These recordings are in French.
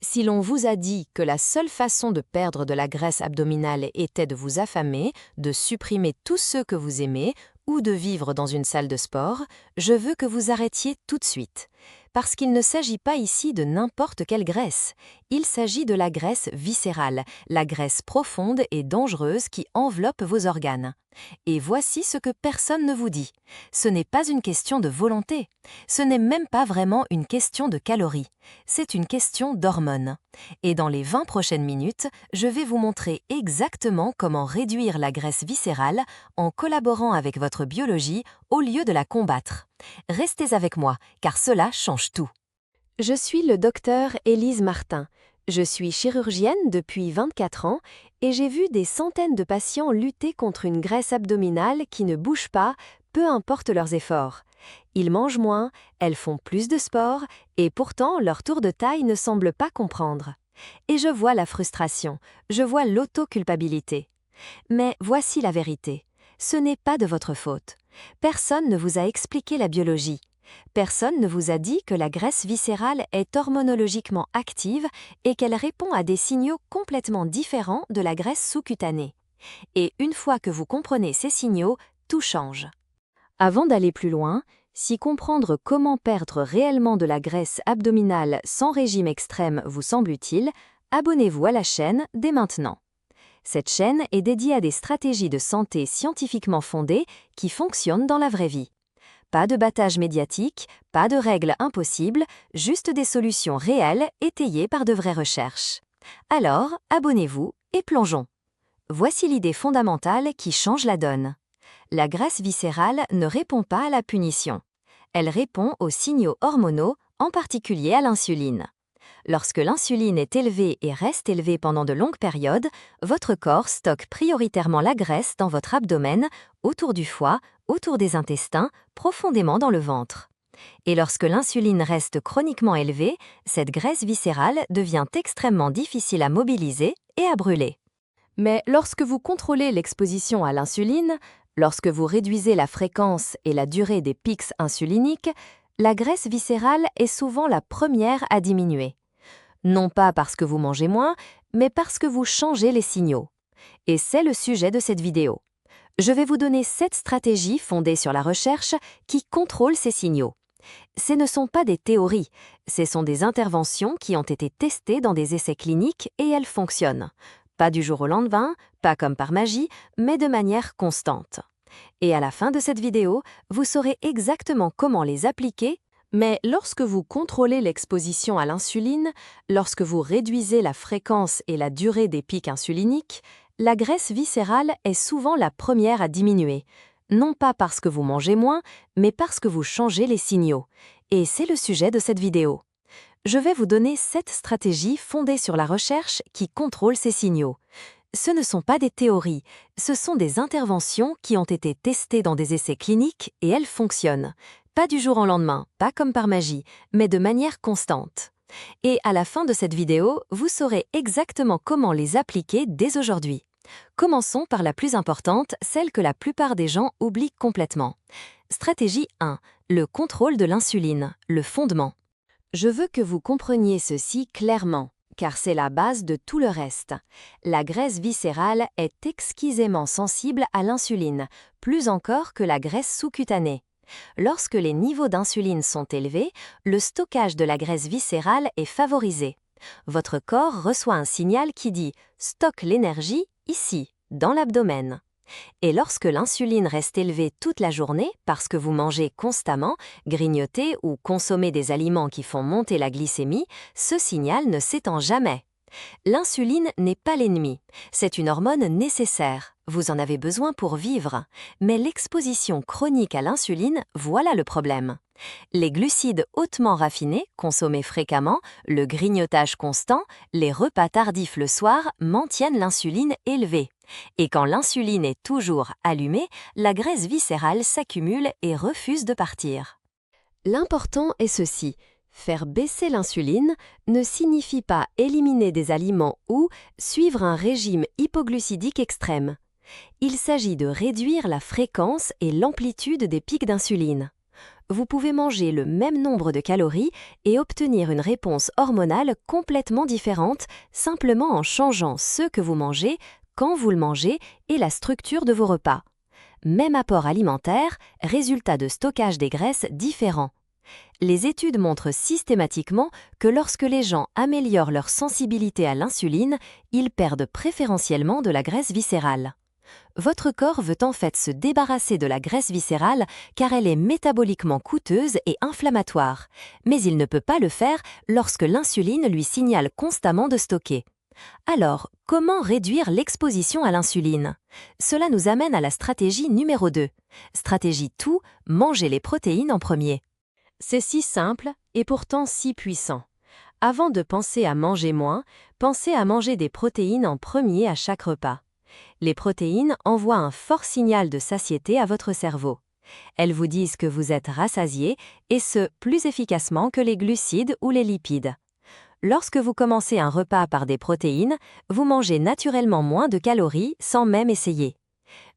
Si l'on vous a dit que la seule façon de perdre de la graisse abdominale était de vous affamer, de supprimer tous ceux que vous aimez ou de vivre dans une salle de sport, je veux que vous arrêtiez tout de suite. Parce qu'il ne s'agit pas ici de n'importe quelle graisse. Il s'agit de la graisse viscérale, la graisse profonde et dangereuse qui enveloppe vos organes. Et voici ce que personne ne vous dit. Ce n'est pas une question de volonté. Ce n'est même pas vraiment une question de calories. C'est une question d'hormones. Et dans les 20 prochaines minutes, je vais vous montrer exactement comment réduire la graisse viscérale en collaborant avec votre biologie au lieu de la combattre. Restez avec moi, car cela change tout. Je suis le docteur Élise Martin. Je suis chirurgienne depuis 24 ans et j'ai vu des centaines de patients lutter contre une graisse abdominale qui ne bouge pas, peu importe leurs efforts. Ils mangent moins, elles font plus de sport et pourtant leur tour de taille ne semble pas comprendre. Et je vois la frustration, je vois l'auto-culpabilité. Mais voici la vérité. Ce n'est pas de votre faute. Personne ne vous a expliqué la biologie. Personne ne vous a dit que la graisse viscérale est hormonologiquement active et qu'elle répond à des signaux complètement différents de la graisse sous-cutanée. Et une fois que vous comprenez ces signaux, tout change. Avant d'aller plus loin, si comprendre comment perdre réellement de la graisse abdominale sans régime extrême vous semble utile, abonnez-vous à la chaîne dès maintenant. Cette chaîne est dédiée à des stratégies de santé scientifiquement fondées qui fonctionnent dans la vraie vie. Pas de battage médiatique, pas de règles impossibles, juste des solutions réelles étayées par de vraies recherches. Alors, abonnez-vous et plongeons. Voici l'idée fondamentale qui change la donne. La graisse viscérale ne répond pas à la punition. Elle répond aux signaux hormonaux, en particulier à l'insuline. Lorsque l'insuline est élevée et reste élevée pendant de longues périodes, votre corps stocke prioritairement la graisse dans votre abdomen, autour du foie, autour des intestins, profondément dans le ventre. Et lorsque l'insuline reste chroniquement élevée, cette graisse viscérale devient extrêmement difficile à mobiliser et à brûler. Mais lorsque vous contrôlez l'exposition à l'insuline, lorsque vous réduisez la fréquence et la durée des pics insuliniques, la graisse viscérale est souvent la première à diminuer. Non pas parce que vous mangez moins, mais parce que vous changez les signaux. Et c'est le sujet de cette vidéo. Je vais vous donner 7 stratégies fondées sur la recherche qui contrôlent ces signaux. Ce ne sont pas des théories, ce sont des interventions qui ont été testées dans des essais cliniques et elles fonctionnent. Pas du jour au lendemain, pas comme par magie, mais de manière constante. Et à la fin de cette vidéo, vous saurez exactement comment les appliquer. Mais lorsque vous contrôlez l'exposition à l'insuline, lorsque vous réduisez la fréquence et la durée des pics insuliniques, la graisse viscérale est souvent la première à diminuer. Non pas parce que vous mangez moins, mais parce que vous changez les signaux. Et c'est le sujet de cette vidéo. Je vais vous donner 7 stratégies fondées sur la recherche qui contrôlent ces signaux. Ce ne sont pas des théories, ce sont des interventions qui ont été testées dans des essais cliniques et elles fonctionnent. Pas du jour au lendemain, pas comme par magie, mais de manière constante. Et à la fin de cette vidéo, vous saurez exactement comment les appliquer dès aujourd'hui. Commençons par la plus importante, celle que la plupart des gens oublient complètement. Stratégie 1. Le contrôle de l'insuline, le fondement. Je veux que vous compreniez ceci clairement, car c'est la base de tout le reste. La graisse viscérale est exquisément sensible à l'insuline, plus encore que la graisse sous-cutanée. Lorsque les niveaux d'insuline sont élevés, le stockage de la graisse viscérale est favorisé. Votre corps reçoit un signal qui dit « stocke l'énergie ici, dans l'abdomen ». Et lorsque l'insuline reste élevée toute la journée parce que vous mangez constamment, grignotez ou consommez des aliments qui font monter la glycémie, ce signal ne s'étend jamais. L'insuline n'est pas l'ennemi, c'est une hormone nécessaire. Vous en avez besoin pour vivre. Mais l'exposition chronique à l'insuline, voilà le problème. Les glucides hautement raffinés, consommés fréquemment, le grignotage constant, les repas tardifs le soir maintiennent l'insuline élevée. Et quand l'insuline est toujours allumée, la graisse viscérale s'accumule et refuse de partir. L'important est ceci. Faire baisser l'insuline ne signifie pas éliminer des aliments ou suivre un régime hypoglucidique extrême. Il s'agit de réduire la fréquence et l'amplitude des pics d'insuline. Vous pouvez manger le même nombre de calories et obtenir une réponse hormonale complètement différente simplement en changeant ce que vous mangez, quand vous le mangez et la structure de vos repas. Même apport alimentaire, résultat de stockage des graisses différents. Les études montrent systématiquement que lorsque les gens améliorent leur sensibilité à l'insuline, ils perdent préférentiellement de la graisse viscérale. Votre corps veut en fait se débarrasser de la graisse viscérale car elle est métaboliquement coûteuse et inflammatoire, mais il ne peut pas le faire lorsque l'insuline lui signale constamment de stocker. Alors, comment réduire l'exposition à l'insuline? Cela nous amène à la stratégie numéro 2. Stratégie tout, manger les protéines en premier. C'est si simple et pourtant si puissant. Avant de penser à manger moins, pensez à manger des protéines en premier à chaque repas. Les protéines envoient un fort signal de satiété à votre cerveau. Elles vous disent que vous êtes rassasié et ce, plus efficacement que les glucides ou les lipides. Lorsque vous commencez un repas par des protéines, vous mangez naturellement moins de calories sans même essayer.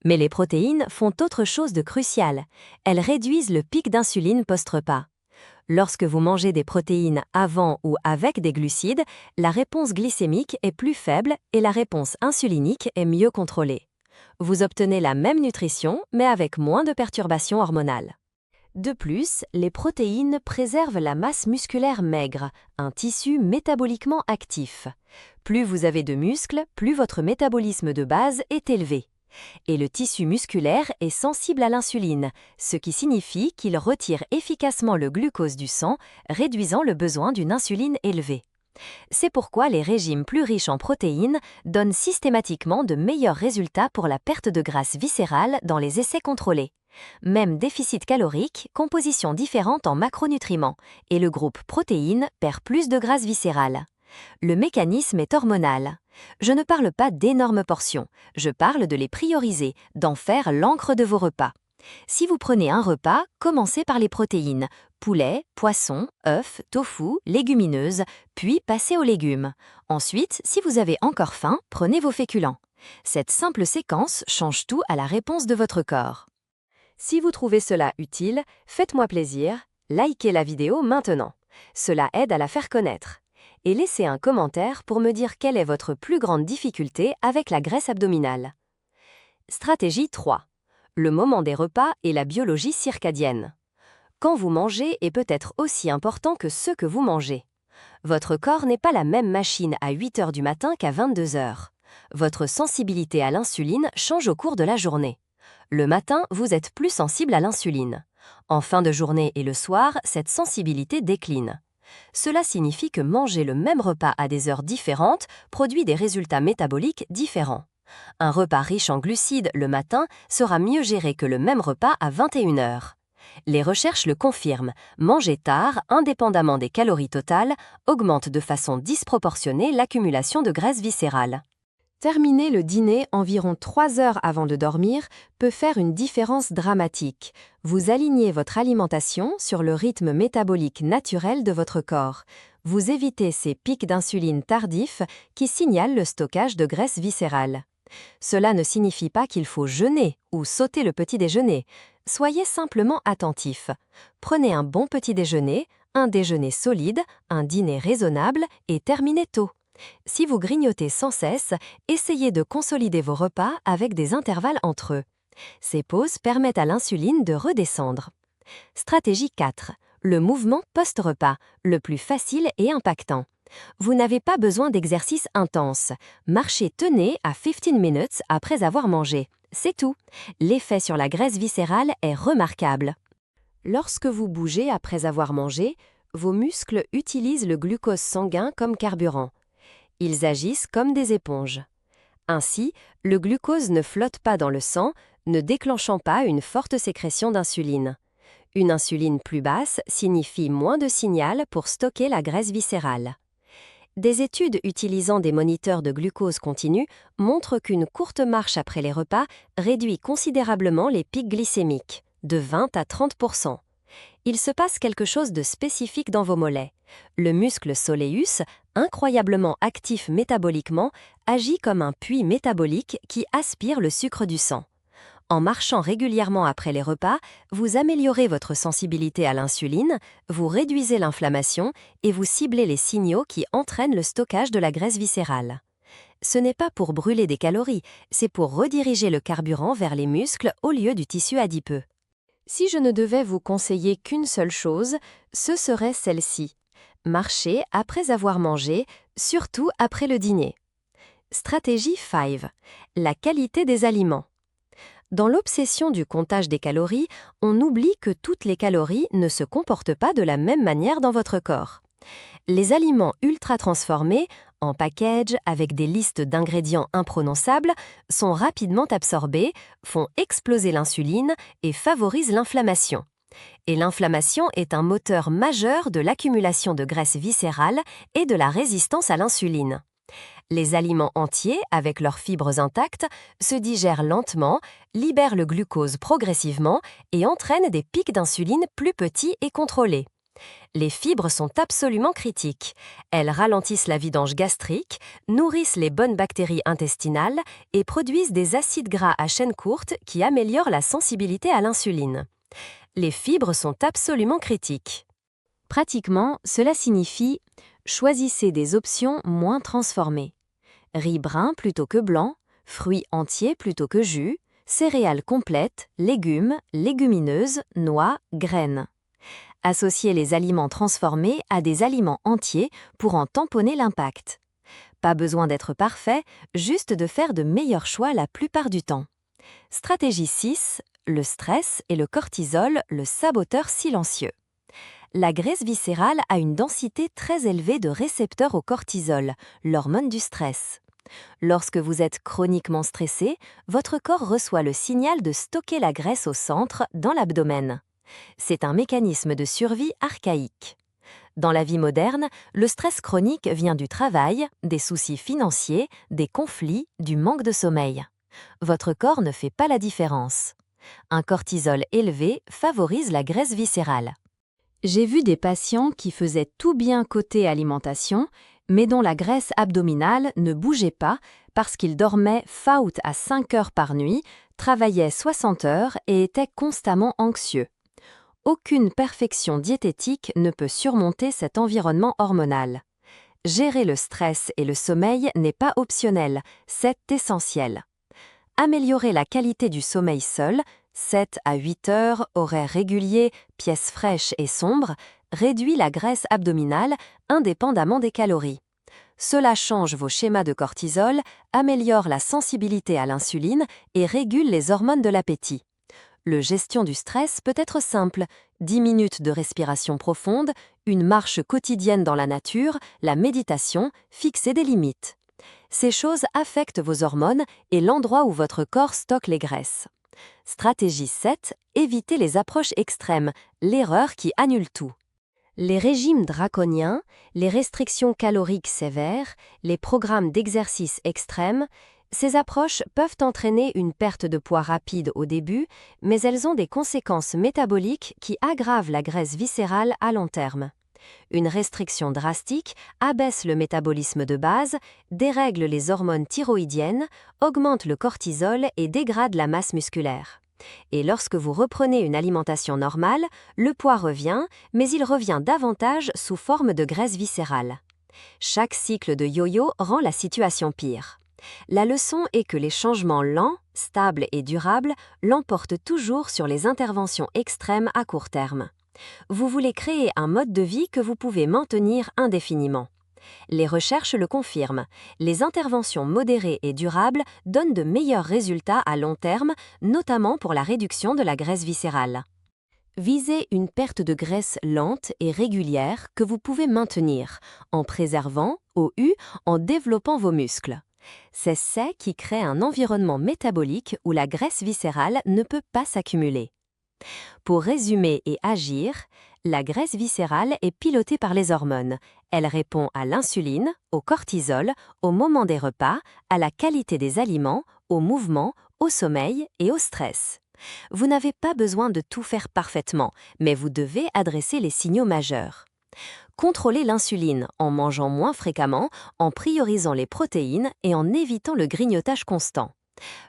Mais les protéines font autre chose de crucial. Elles réduisent le pic d'insuline post-repas. Lorsque vous mangez des protéines avant ou avec des glucides, la réponse glycémique est plus faible et la réponse insulinique est mieux contrôlée. Vous obtenez la même nutrition, mais avec moins de perturbations hormonales. De plus, les protéines préservent la masse musculaire maigre, un tissu métaboliquement actif. Plus vous avez de muscles, plus votre métabolisme de base est élevé. Et le tissu musculaire est sensible à l'insuline, ce qui signifie qu'il retire efficacement le glucose du sang, réduisant le besoin d'une insuline élevée. C'est pourquoi les régimes plus riches en protéines donnent systématiquement de meilleurs résultats pour la perte de graisse viscérale dans les essais contrôlés. Même déficit calorique, composition différente en macronutriments, et le groupe protéines perd plus de graisse viscérale. Le mécanisme est hormonal. Je ne parle pas d'énormes portions, je parle de les prioriser, d'en faire l'encre de vos repas. Si vous prenez un repas, commencez par les protéines, poulet, poisson, œufs, tofu, légumineuses, puis passez aux légumes. Ensuite, si vous avez encore faim, prenez vos féculents. Cette simple séquence change tout à la réponse de votre corps. Si vous trouvez cela utile, faites-moi plaisir, likez la vidéo maintenant. Cela aide à la faire connaître. Et laissez un commentaire pour me dire quelle est votre plus grande difficulté avec la graisse abdominale. Stratégie 3. Le moment des repas et la biologie circadienne. Quand vous mangez est peut-être aussi important que ce que vous mangez. Votre corps n'est pas la même machine à 8 heures du matin qu'à 22 heures. Votre sensibilité à l'insuline change au cours de la journée. Le matin, vous êtes plus sensible à l'insuline. En fin de journée et le soir, cette sensibilité décline. Cela signifie que manger le même repas à des heures différentes produit des résultats métaboliques différents. Un repas riche en glucides le matin sera mieux géré que le même repas à 21 heures. Les recherches le confirment, manger tard, indépendamment des calories totales, augmente de façon disproportionnée l'accumulation de graisse viscérale. Terminer le dîner environ 3 heures avant de dormir peut faire une différence dramatique. Vous alignez votre alimentation sur le rythme métabolique naturel de votre corps. Vous évitez ces pics d'insuline tardifs qui signalent le stockage de graisse viscérale. Cela ne signifie pas qu'il faut jeûner ou sauter le petit déjeuner. Soyez simplement attentif. Prenez un bon petit déjeuner, un déjeuner solide, un dîner raisonnable et terminez tôt. Si vous grignotez sans cesse, essayez de consolider vos repas avec des intervalles entre eux. Ces pauses permettent à l'insuline de redescendre. Stratégie 4. Le mouvement post-repas, le plus facile et impactant. Vous n'avez pas besoin d'exercice intense. Marchez tenez à 15 minutes après avoir mangé. C'est tout. L'effet sur la graisse viscérale est remarquable. Lorsque vous bougez après avoir mangé, vos muscles utilisent le glucose sanguin comme carburant. Ils agissent comme des éponges. Ainsi, le glucose ne flotte pas dans le sang, ne déclenchant pas une forte sécrétion d'insuline. Une insuline plus basse signifie moins de signal pour stocker la graisse viscérale. Des études utilisant des moniteurs de glucose continu montrent qu'une courte marche après les repas réduit considérablement les pics glycémiques, de 20 à 30%. Il se passe quelque chose de spécifique dans vos mollets. Le muscle soleus, incroyablement actif métaboliquement, agit comme un puits métabolique qui aspire le sucre du sang. En marchant régulièrement après les repas, vous améliorez votre sensibilité à l'insuline, vous réduisez l'inflammation et vous ciblez les signaux qui entraînent le stockage de la graisse viscérale. Ce n'est pas pour brûler des calories, c'est pour rediriger le carburant vers les muscles au lieu du tissu adipeux. Si je ne devais vous conseiller qu'une seule chose, ce serait celle-ci. Marcher après avoir mangé, surtout après le dîner. Stratégie 5. La qualité des aliments. Dans l'obsession du comptage des calories, on oublie que toutes les calories ne se comportent pas de la même manière dans votre corps. Les aliments ultra transformés, en package avec des listes d'ingrédients imprononçables, sont rapidement absorbés, font exploser l'insuline et favorisent l'inflammation. Et l'inflammation est un moteur majeur de l'accumulation de graisse viscérale et de la résistance à l'insuline. Les aliments entiers, avec leurs fibres intactes, se digèrent lentement, libèrent le glucose progressivement et entraînent des pics d'insuline plus petits et contrôlés. Les fibres sont absolument critiques. Elles ralentissent la vidange gastrique, nourrissent les bonnes bactéries intestinales et produisent des acides gras à chaîne courte qui améliorent la sensibilité à l'insuline. Les fibres sont absolument critiques. Pratiquement, cela signifie choisissez des options moins transformées. Riz brun plutôt que blanc, fruits entiers plutôt que jus, céréales complètes, légumes, légumineuses, noix, graines. Associez les aliments transformés à des aliments entiers pour en tamponner l'impact. Pas besoin d'être parfait, juste de faire de meilleurs choix la plupart du temps. Stratégie 6. Le stress et le cortisol, le saboteur silencieux. La graisse viscérale a une densité très élevée de récepteurs au cortisol, l'hormone du stress. Lorsque vous êtes chroniquement stressé, votre corps reçoit le signal de stocker la graisse au centre, dans l'abdomen. C'est un mécanisme de survie archaïque. Dans la vie moderne, le stress chronique vient du travail, des soucis financiers, des conflits, du manque de sommeil. Votre corps ne fait pas la différence. Un cortisol élevé favorise la graisse viscérale. J'ai vu des patients qui faisaient tout bien côté alimentation, mais dont la graisse abdominale ne bougeait pas parce qu'ils dormaient faut à 5 heures par nuit, travaillaient 60 heures et étaient constamment anxieux. Aucune perfection diététique ne peut surmonter cet environnement hormonal. Gérer le stress et le sommeil n'est pas optionnel, c'est essentiel. Améliorer la qualité du sommeil seul, 7 à 8 heures, horaire régulier, pièce fraîche et sombre, réduit la graisse abdominale indépendamment des calories. Cela change vos schémas de cortisol, améliore la sensibilité à l'insuline et régule les hormones de l'appétit. La gestion du stress peut être simple, 10 minutes de respiration profonde, une marche quotidienne dans la nature, la méditation, fixer des limites. Ces choses affectent vos hormones et l'endroit où votre corps stocke les graisses. Stratégie 7. Évitez les approches extrêmes, l'erreur qui annule tout. Les régimes draconiens, les restrictions caloriques sévères, les programmes d'exercice extrêmes, ces approches peuvent entraîner une perte de poids rapide au début, mais elles ont des conséquences métaboliques qui aggravent la graisse viscérale à long terme. Une restriction drastique abaisse le métabolisme de base, dérègle les hormones thyroïdiennes, augmente le cortisol et dégrade la masse musculaire. Et lorsque vous reprenez une alimentation normale, le poids revient, mais il revient davantage sous forme de graisse viscérale. Chaque cycle de yo-yo rend la situation pire. La leçon est que les changements lents, stables et durables l'emportent toujours sur les interventions extrêmes à court terme. Vous voulez créer un mode de vie que vous pouvez maintenir indéfiniment. Les recherches le confirment. Les interventions modérées et durables donnent de meilleurs résultats à long terme, notamment pour la réduction de la graisse viscérale. Visez une perte de graisse lente et régulière que vous pouvez maintenir, en préservant, en développant vos muscles. C'est ça qui crée un environnement métabolique où la graisse viscérale ne peut pas s'accumuler. Pour résumer et agir, la graisse viscérale est pilotée par les hormones. Elle répond à l'insuline, au cortisol, au moment des repas, à la qualité des aliments, au mouvement, au sommeil et au stress. Vous n'avez pas besoin de tout faire parfaitement, mais vous devez adresser les signaux majeurs. Contrôlez l'insuline en mangeant moins fréquemment, en priorisant les protéines et en évitant le grignotage constant.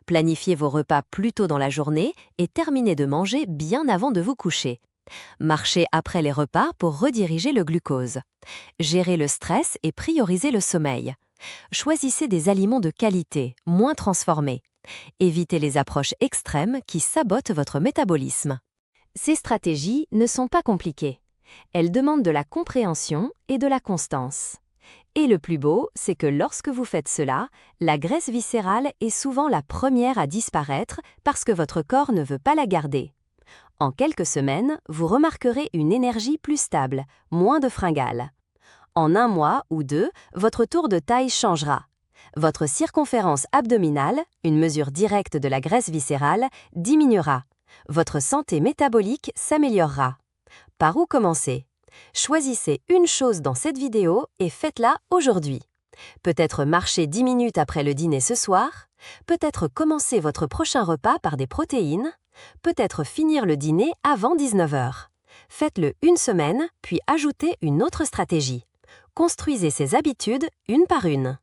Planifiez vos repas plus tôt dans la journée et terminez de manger bien avant de vous coucher. Marchez après les repas pour rediriger le glucose. Gérez le stress et priorisez le sommeil. Choisissez des aliments de qualité, moins transformés. Évitez les approches extrêmes qui sabotent votre métabolisme. Ces stratégies ne sont pas compliquées. Elles demandent de la compréhension et de la constance. Et le plus beau, c'est que lorsque vous faites cela, la graisse viscérale est souvent la première à disparaître parce que votre corps ne veut pas la garder. En quelques semaines, vous remarquerez une énergie plus stable, moins de fringales. En 1 mois ou 2, votre tour de taille changera. Votre circonférence abdominale, une mesure directe de la graisse viscérale, diminuera. Votre santé métabolique s'améliorera. Par où commencer ? Choisissez une chose dans cette vidéo et faites-la aujourd'hui. Peut-être marcher 10 minutes après le dîner ce soir, peut-être commencer votre prochain repas par des protéines, peut-être finir le dîner avant 19 h. Faites-le une semaine, puis ajoutez une autre stratégie. Construisez ces habitudes une par une.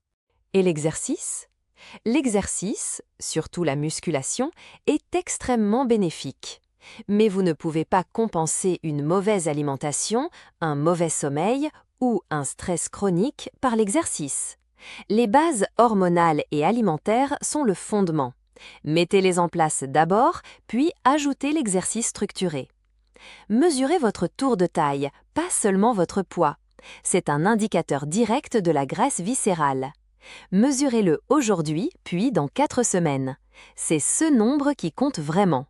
Et l'exercice ? L'exercice, surtout la musculation, est extrêmement bénéfique. Mais vous ne pouvez pas compenser une mauvaise alimentation, un mauvais sommeil ou un stress chronique par l'exercice. Les bases hormonales et alimentaires sont le fondement. Mettez-les en place d'abord, puis ajoutez l'exercice structuré. Mesurez votre tour de taille, pas seulement votre poids. C'est un indicateur direct de la graisse viscérale. Mesurez-le aujourd'hui, puis dans 4 semaines. C'est ce nombre qui compte vraiment.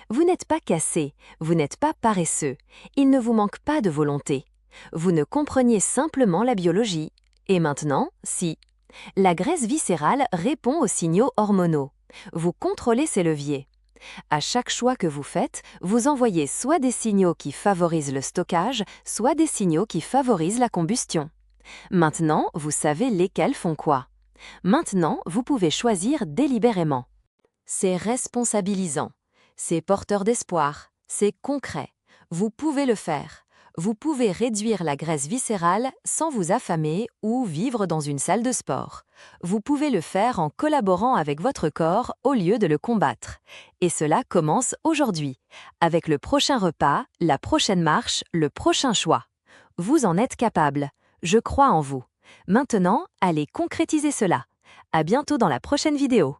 Vous n'êtes pas cassé, vous n'êtes pas paresseux, il ne vous manque pas de volonté. Vous ne compreniez simplement la biologie. Et maintenant, si. La graisse viscérale répond aux signaux hormonaux. Vous contrôlez ces leviers. À chaque choix que vous faites, vous envoyez soit des signaux qui favorisent le stockage, soit des signaux qui favorisent la combustion. Maintenant, vous savez lesquels font quoi. Maintenant, vous pouvez choisir délibérément. C'est responsabilisant. C'est porteur d'espoir, c'est concret. Vous pouvez le faire. Vous pouvez réduire la graisse viscérale sans vous affamer ou vivre dans une salle de sport. Vous pouvez le faire en collaborant avec votre corps au lieu de le combattre. Et cela commence aujourd'hui, avec le prochain repas, la prochaine marche, le prochain choix. Vous en êtes capable. Je crois en vous. Maintenant, allez concrétiser cela. À bientôt dans la prochaine vidéo.